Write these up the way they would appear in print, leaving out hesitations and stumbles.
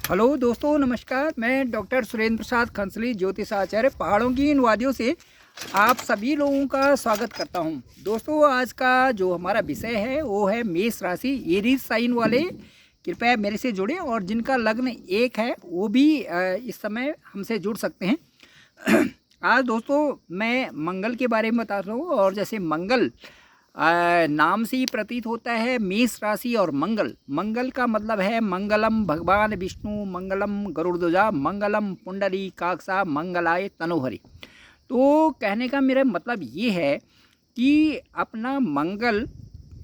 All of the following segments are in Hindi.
हेलो दोस्तों, नमस्कार। मैं डॉक्टर सुरेंद्र प्रसाद खंसली, ज्योतिष आचार्य, पहाड़ों की इन वादियों से आप सभी लोगों का स्वागत करता हूं। दोस्तों, आज का जो हमारा विषय है वो है मेष राशि, एरीज साइन वाले कृपया मेरे से जुड़ें, और जिनका लग्न 1 है वो भी इस समय हमसे जुड़ सकते हैं। आज दोस्तों मैं मंगल के बारे में बता रहा हूँ, और जैसे मंगल नाम से ही प्रतीत होता है मेष राशि, और मंगल का मतलब है मंगलम भगवान विष्णु, मंगलम गरुड़ध्वजा, मंगलम पुंडरी काक्षा, मंगलाय तनोहरि। तो कहने का मेरा मतलब ये है कि अपना मंगल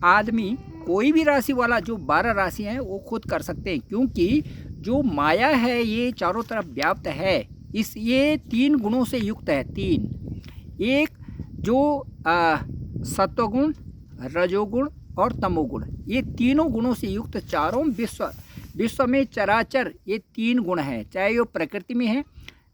आदमी कोई भी राशि वाला, जो 12 राशि हैं वो खुद कर सकते हैं, क्योंकि जो माया है ये चारों तरफ व्याप्त है। ये 3 गुणों से युक्त है। 3 एक जो सत्वगुण, रजोगुण और तमोगुण, ये तीनों गुणों से युक्त चारों विश्व में चराचर ये 3 गुण हैं। चाहे वो प्रकृति में है,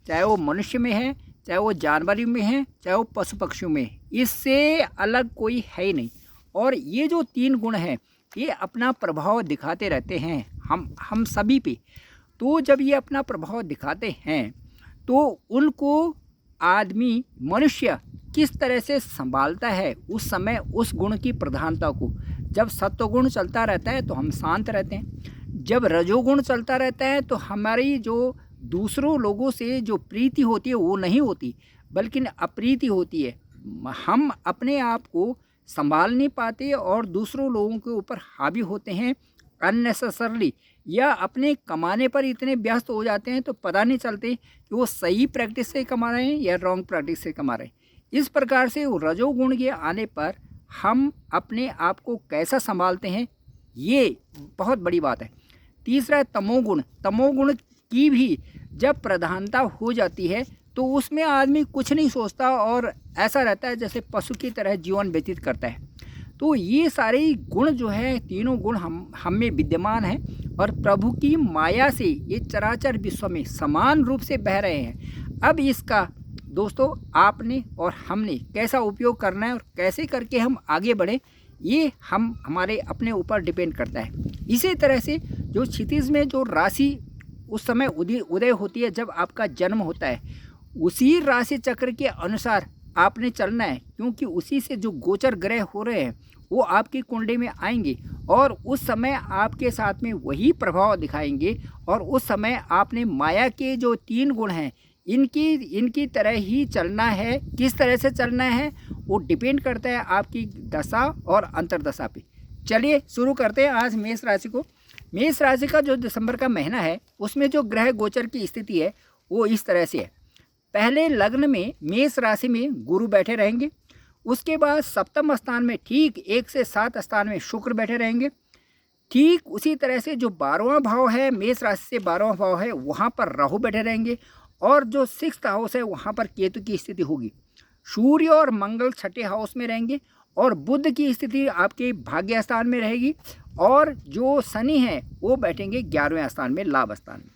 चाहे वो मनुष्य में है, चाहे वो जानवर में है, चाहे वो पशु पक्षियों में, इससे अलग कोई है ही नहीं। और ये जो 3 गुण हैं ये अपना प्रभाव दिखाते रहते हैं हम सभी पे। तो जब ये अपना प्रभाव दिखाते हैं तो उनको आदमी, मनुष्य किस तरह से संभालता है उस समय उस गुण की प्रधानता को। जब सत्वगुण चलता रहता है तो हम शांत रहते हैं। जब रजोगुण चलता रहता है तो हमारी जो दूसरों लोगों से जो प्रीति होती है वो नहीं होती, बल्कि अप्रीति होती है। हम अपने आप को संभाल नहीं पाते और दूसरों लोगों के ऊपर हावी होते हैं अननेसेसरली, या अपने कमाने पर इतने व्यस्त हो जाते हैं तो पता नहीं चलते कि वो सही प्रैक्टिस से कमा रहे हैं या रॉन्ग प्रैक्टिस से कमा रहे हैं। इस प्रकार से रजोगुण के आने पर हम अपने आप को कैसा संभालते हैं, ये बहुत बड़ी बात है। तीसरा है तमोगुण। तमोगुण की भी जब प्रधानता हो जाती है तो उसमें आदमी कुछ नहीं सोचता और ऐसा रहता है जैसे पशु की तरह जीवन व्यतीत करता है। तो ये सारे गुण जो है, तीनों गुण हम में विद्यमान हैं और प्रभु की माया से ये चराचर विश्व में समान रूप से बह रहे हैं। अब इसका दोस्तों आपने और हमने कैसा उपयोग करना है और कैसे करके हम आगे बढ़ें, ये हमारे अपने ऊपर डिपेंड करता है। इसी तरह से जो क्षितिज में जो राशि उस समय उदय होती है जब आपका जन्म होता है, उसी राशि चक्र के अनुसार आपने चलना है, क्योंकि उसी से जो गोचर ग्रह हो रहे हैं वो आपकी कुंडली में आएंगे और उस समय आपके साथ में वही प्रभाव दिखाएंगे। और उस समय आपने माया के जो 3 गुण हैं इनकी तरह ही चलना है। किस तरह से चलना है वो डिपेंड करता है आपकी दशा और अंतर्दशा पे। चलिए शुरू करते हैं आज मेष राशि को। मेष राशि का जो दिसंबर का महीना है उसमें जो ग्रह गोचर की स्थिति है वो इस तरह से है। पहले लग्न में मेष राशि में गुरु बैठे रहेंगे। उसके बाद सप्तम स्थान में ठीक 1 से 7 स्थान में शुक्र बैठे रहेंगे। ठीक उसी तरह से जो 12वां भाव है, मेष राशि से 12वां भाव है, वहाँ पर राहु बैठे रहेंगे। और जो 6th हाउस है वहाँ पर केतु की स्थिति होगी। सूर्य और मंगल 6ठे हाउस में रहेंगे और बुध की स्थिति आपके भाग्य स्थान में रहेगी। और जो शनि है वो बैठेंगे 11वें स्थान में, लाभ स्थान में।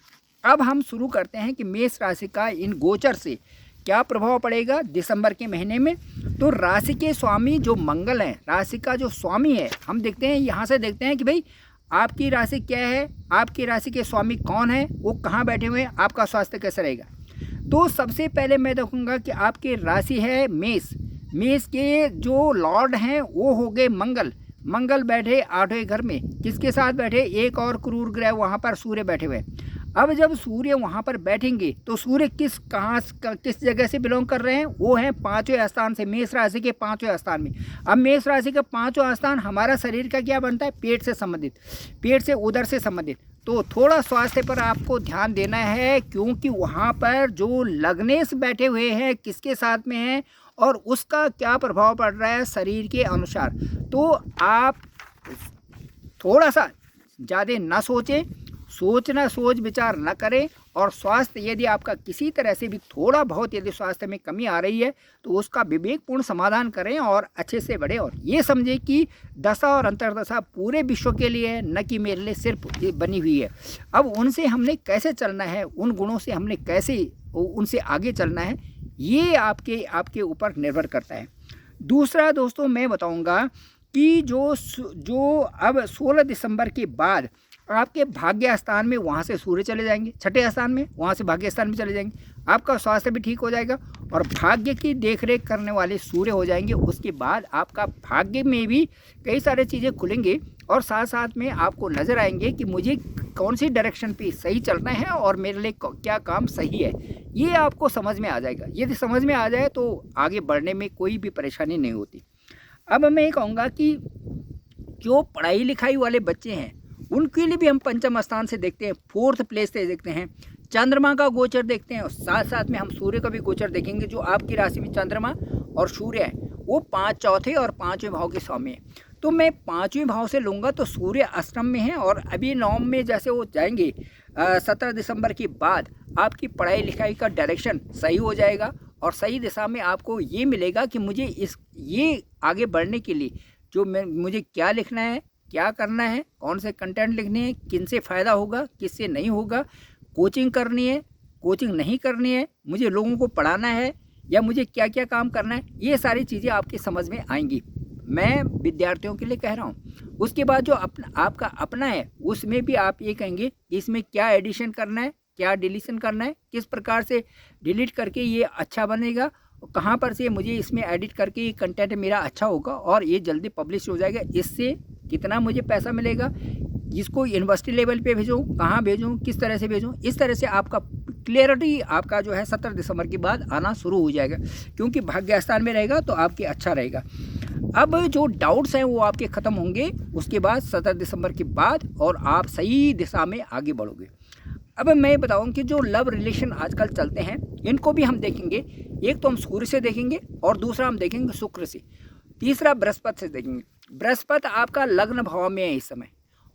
अब हम शुरू करते हैं कि मेष राशि का इन गोचर से क्या प्रभाव पड़ेगा दिसंबर के महीने में। तो राशि के स्वामी जो मंगल हैं, राशि का जो स्वामी है, हम देखते हैं यहाँ से देखते हैं कि भाई आपकी राशि क्या है, आपकी राशि के स्वामी कौन है, वो कहाँ बैठे हुए हैं, आपका स्वास्थ्य कैसा रहेगा। तो सबसे पहले मैं देखूंगा कि आपकी राशि है मेष। मेष के जो लॉर्ड हैं वो हो गए मंगल बैठे 8वें घर में। किसके साथ बैठे, एक और क्रूर ग्रह वहाँ पर सूर्य बैठे हुए हैं। अब जब सूर्य वहाँ पर बैठेंगे तो सूर्य किस जगह से बिलोंग कर रहे हैं, वो हैं 5वें स्थान से, मेष राशि के 5वें स्थान में। अब मेष राशि का 5वां स्थान हमारा शरीर का क्या बनता है, पेट से संबंधित, पेट से उदर से संबंधित। तो थोड़ा स्वास्थ्य पर आपको ध्यान देना है, क्योंकि वहाँ पर जो लग्नेश बैठे हुए हैं किसके साथ में हैं और उसका क्या प्रभाव पड़ रहा है शरीर के अनुसार। तो आप थोड़ा सा ज़्यादा ना सोचें, सोच विचार न करें। और स्वास्थ्य यदि आपका किसी तरह से भी थोड़ा बहुत यदि स्वास्थ्य में कमी आ रही है तो उसका विवेकपूर्ण समाधान करें और अच्छे से बढ़े। और ये समझें कि दशा और अंतर्दशा पूरे विश्व के लिए है, न कि मेरे लिए सिर्फ बनी हुई है। अब उनसे हमने कैसे चलना है, उन गुणों से हमने कैसे उनसे आगे चलना है, ये आपके ऊपर निर्भर करता है। दूसरा दोस्तों मैं बताऊँगा कि जो अब 16 दिसंबर के बाद आपके भाग्य स्थान में वहाँ से सूर्य चले जाएंगे, छठे स्थान में, वहाँ से भाग्य स्थान में चले जाएंगे, आपका स्वास्थ्य भी ठीक हो जाएगा और भाग्य की देखरेख करने वाले सूर्य हो जाएंगे। उसके बाद आपका भाग्य में भी कई सारे चीज़ें खुलेंगे और साथ साथ में आपको नज़र आएंगे कि मुझे कौन सी डायरेक्शन पे सही चलना है और मेरे लिए क्या काम सही है, ये आपको समझ में आ जाएगा। यदि समझ में आ जाए तो आगे बढ़ने में कोई भी परेशानी नहीं होती। अब मैं ये कहूँगा कि जो पढ़ाई लिखाई वाले बच्चे हैं उनके लिए भी हम पंचम स्थान से देखते हैं, फोर्थ प्लेस से देखते हैं, चंद्रमा का गोचर देखते हैं और साथ साथ में हम सूर्य का भी गोचर देखेंगे। जो आपकी राशि में चंद्रमा और सूर्य है वो 5 चौथे और 5वें भाव के स्वामी है। तो मैं 5वें भाव से लूँगा तो सूर्य अष्टम में है और अभी नवम में जैसे वो जाएंगे 17 दिसंबर के बाद आपकी पढ़ाई लिखाई का डायरेक्शन सही हो जाएगा और सही दिशा में आपको ये मिलेगा कि मुझे ये आगे बढ़ने के लिए जो मुझे क्या लिखना है, क्या करना है, कौन से कंटेंट लिखने हैं, किन से फ़ायदा होगा, किससे नहीं होगा, कोचिंग करनी है, कोचिंग नहीं करनी है, मुझे लोगों को पढ़ाना है या मुझे क्या क्या काम करना है, ये सारी चीज़ें आपकी समझ में आएंगी। मैं विद्यार्थियों के लिए कह रहा हूँ। उसके बाद जो आपका अपना है उसमें भी आप ये कहेंगे कि इसमें क्या एडिशन करना है, क्या डिलीशन करना है, किस प्रकार से डिलीट करके ये अच्छा बनेगा, कहाँ पर से मुझे इसमें एडिट करके ये कंटेंट मेरा अच्छा होगा और ये जल्दी पब्लिश हो जाएगा, इससे कितना मुझे पैसा मिलेगा, जिसको यूनिवर्सिटी लेवल पे भेजूँ, कहाँ भेजूँ, किस तरह से भेजूँ, इस तरह से आपका क्लियरिटी आपका जो है 17 दिसंबर के बाद आना शुरू हो जाएगा। क्योंकि भाग्य स्थान में रहेगा तो आपके अच्छा रहेगा। अब जो डाउट्स हैं वो आपके ख़त्म होंगे उसके बाद 17 दिसंबर के बाद और आप सही दिशा में आगे बढ़ोगे। अब मैं बताऊं कि जो लव रिलेशन आजकल चलते हैं इनको भी हम देखेंगे। एक तो हम सूर्य से देखेंगे और दूसरा हम देखेंगे शुक्र से, तीसरा बृहस्पति से देखेंगे। बृहस्पति आपका लग्न भाव में है इस समय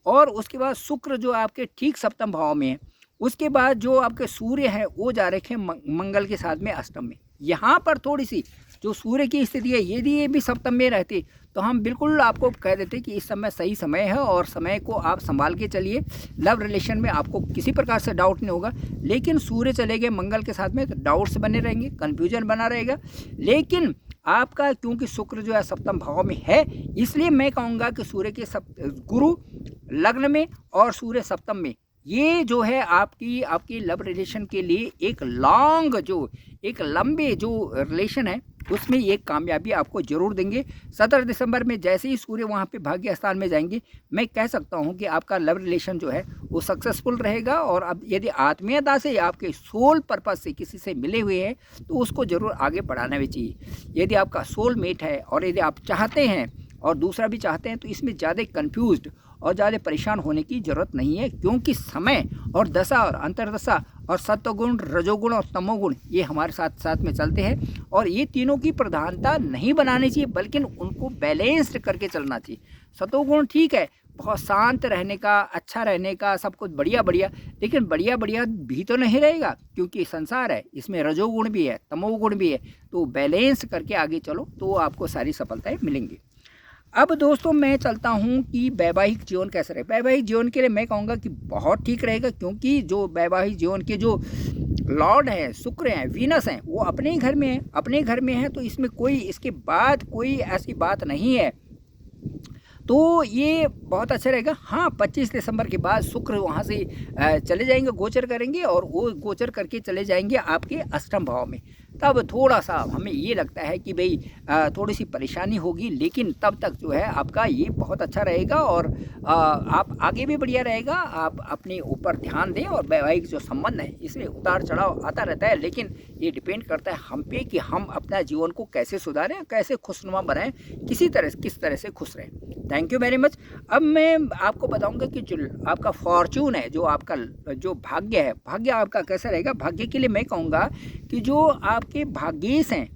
और उसके बाद शुक्र जो आपके ठीक सप्तम भाव में है। उसके बाद जो आपके सूर्य हैं वो जा रखे हैं मंगल के साथ में अष्टम में। यहाँ पर थोड़ी सी जो सूर्य की स्थिति है यदि ये भी सप्तम में रहती तो हम बिल्कुल आपको कह देते कि इस समय सही समय है और समय को आप संभाल के चलिए। लव रिलेशन में आपको किसी प्रकार से डाउट नहीं होगा। लेकिन सूर्य चले गए मंगल के साथ में तो डाउट्स बने रहेंगे, कन्फ्यूजन बना रहेगा। लेकिन आपका क्योंकि शुक्र जो है सप्तम भाव में है इसलिए मैं कहूँगा कि सूर्य के गुरु लग्न में और सूर्य सप्तम में, ये जो है आपकी लव रिलेशन के लिए एक लंबे जो रिलेशन है उसमें एक कामयाबी आपको जरूर देंगे। 17 दिसंबर में जैसे ही सूर्य वहाँ पे भाग्य स्थान में जाएंगे मैं कह सकता हूँ कि आपका लव रिलेशन जो है वो सक्सेसफुल रहेगा। और अब यदि आत्मीयता से आपके सोल पर्पज से किसी से मिले हुए हैं तो उसको ज़रूर आगे बढ़ाना भी चाहिए। यदि आपका सोल मेट है और यदि आप चाहते हैं और दूसरा भी चाहते हैं तो इसमें ज़्यादा कंफ्यूज्ड और ज़्यादा परेशान होने की ज़रूरत नहीं है। क्योंकि समय और दशा और अंतर्दशा और सत्वगुण, रजोगुण और तमोगुण ये हमारे साथ साथ में चलते हैं और ये तीनों की प्रधानता नहीं बनानी चाहिए बल्कि उनको बैलेंस्ड करके चलना चाहिए। सत्वगुण ठीक है, बहुत शांत रहने का, अच्छा रहने का, सब कुछ बढ़िया बढ़िया, लेकिन बढ़िया बढ़िया भी तो नहीं रहेगा क्योंकि संसार है, इसमें रजोगुण भी है, तमोगुण भी है। तो बैलेंस करके आगे चलो तो आपको सारी सफलताएँ मिलेंगी। अब दोस्तों मैं चलता हूं कि वैवाहिक जीवन कैसे रहे। वैवाहिक जीवन के लिए मैं कहूँगा कि बहुत ठीक रहेगा क्योंकि जो वैवाहिक जीवन के जो लॉर्ड हैं, शुक्र हैं, वीनस हैं, वो अपने ही घर में है, अपने घर में है। तो इसमें कोई इसके बाद कोई ऐसी बात नहीं है, तो ये बहुत अच्छा रहेगा। हाँ, 25 दिसंबर के बाद शुक्र वहाँ से चले जाएंगे, गोचर करेंगे और वो गोचर करके चले जाएंगे आपके अष्टम भाव में। तब थोड़ा सा हमें ये लगता है कि भाई थोड़ी सी परेशानी होगी, लेकिन तब तक जो है आपका ये बहुत अच्छा रहेगा और आप आगे भी बढ़िया रहेगा। आप अपने ऊपर ध्यान दें और वैवाहिक जो संबंध है इसमें उतार चढ़ाव आता रहता है, लेकिन ये डिपेंड करता है हम पे कि हम अपना जीवन को कैसे सुधारें, कैसे खुशनुमा बनाएं, किस तरह से खुश रहें। Thank you very much. अब मैं आपको बताऊंगा कि जो आपका फॉर्चून है, जो आपका जो भाग्य है, भाग्य आपका कैसा रहेगा। भाग्य के लिए मैं कहूँगा कि जो आपके भाग्येश हैं,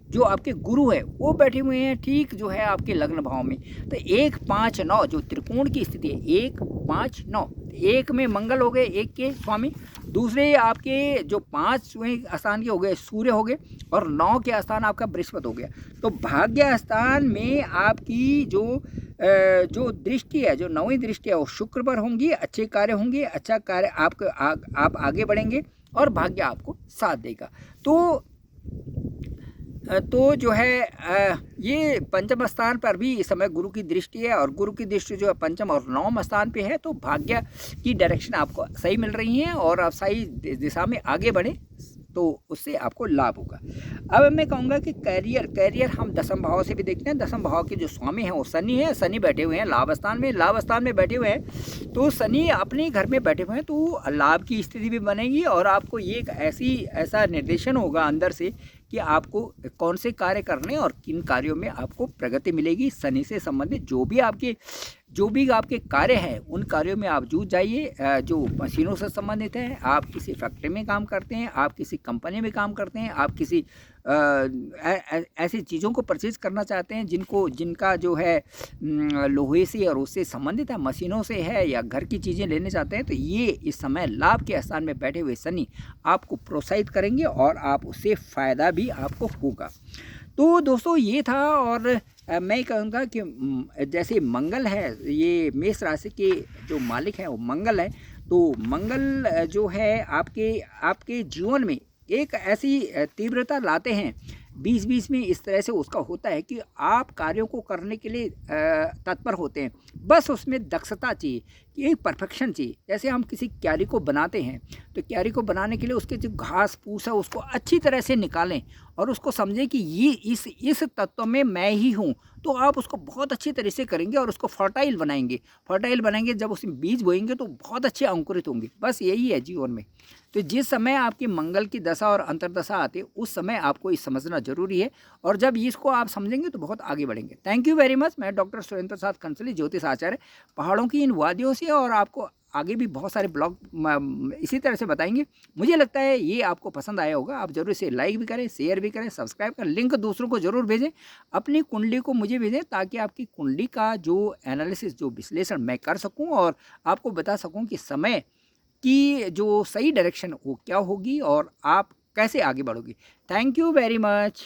जो आपके गुरु है वो बैठे हुए हैं ठीक जो है आपके लग्न भाव में। तो 1 5 9 जो त्रिकोण की स्थिति है, 1 5 9, एक में मंगल हो गए, एक के स्वामी, दूसरे आपके जो 5वें स्थान के हो गए सूर्य हो गए और 9 के स्थान आपका बृहस्पति हो गया। तो भाग्य स्थान में आपकी जो दृष्टि है, जो 9वीं दृष्टि है वो शुक्र पर होंगी। अच्छे कार्य होंगे, अच्छा कार्य आप आगे बढ़ेंगे और भाग्य आपको साथ देगा। तो तो जो है ये पंचम स्थान पर भी इस समय गुरु की दृष्टि है, और गुरु की दृष्टि जो है पंचम और नवम स्थान पे है, तो भाग्य की डायरेक्शन आपको सही मिल रही है और आप सही दिशा में आगे बढ़े तो उससे आपको लाभ होगा। अब मैं कहूँगा कि कैरियर हम दसम भाव से भी देखते हैं। दसम भाव के जो स्वामी हैं वो शनि है, शनि बैठे हुए हैं लाभ स्थान में बैठे हुए हैं। तो शनि अपने घर में बैठे हुए हैं तो लाभ की स्थिति भी बनेगी, और आपको ये ऐसा निर्देशन होगा अंदर से कि आपको कौन से कार्य करने और किन कार्यों में आपको प्रगति मिलेगी। शनि से संबंधित जो भी आपके कार्य हैं उन कार्यों में आप जुट जाइए। जो मशीनों से संबंधित है, आप किसी फैक्ट्री में काम करते हैं, आप किसी कंपनी में काम करते हैं, आप किसी ऐसी चीज़ों को परचेज करना चाहते हैं जिनका जो है लोहे से और उससे संबंधित है, मशीनों से है, या घर की चीज़ें लेने चाहते हैं, तो ये इस समय लाभ के स्थान में बैठे हुए शनि आपको प्रोत्साहित करेंगे और आप उससे फ़ायदा भी आपको होगा। तो दोस्तों ये था, और मैं कहूँगा कि जैसे मंगल है, ये मेष राशि के जो मालिक हैं वो मंगल है, तो मंगल जो है आपके जीवन में एक ऐसी तीव्रता लाते हैं, बीच में इस तरह से उसका होता है कि आप कार्यों को करने के लिए तत्पर होते हैं, बस उसमें दक्षता चाहिए, एक परफेक्शन चाहिए। जैसे हम किसी क्यारी को बनाते हैं तो क्यारी को बनाने के लिए उसके जो घास फूस है उसको अच्छी तरह से निकालें और उसको समझें कि ये इस तत्व में मैं ही हूँ, तो आप उसको बहुत अच्छी तरह से करेंगे और उसको फर्टाइल बनाएंगे। जब उसमें बीज बोएंगे तो बहुत अच्छे अंकुरित होंगे। बस यही है जीवन में। तो जिस समय आपकी मंगल की दशा और अंतर्दशा आती है उस समय आपको ये समझना जरूरी है, और जब इसको आप समझेंगे तो बहुत आगे बढ़ेंगे। Thank you very much. मैं डॉक्टर सुरेंद्र प्रसाद खंसली, ज्योतिष आचार्य, पहाड़ों की इन वादियों से, और आपको आगे भी बहुत सारे ब्लॉग इसी तरह से बताएंगे। मुझे लगता है ये आपको पसंद आया होगा। आप जरूर इसे लाइक भी करें, शेयर भी करें, सब्सक्राइब करें, लिंक दूसरों को जरूर भेजें, अपनी कुंडली को मुझे भेजें, ताकि आपकी कुंडली का जो एनालिसिस, जो विश्लेषण मैं कर सकूं और आपको बता सकूं कि समय की जो सही डायरेक्शन वो क्या होगी और आप कैसे आगे बढ़ोगे। Thank you very much.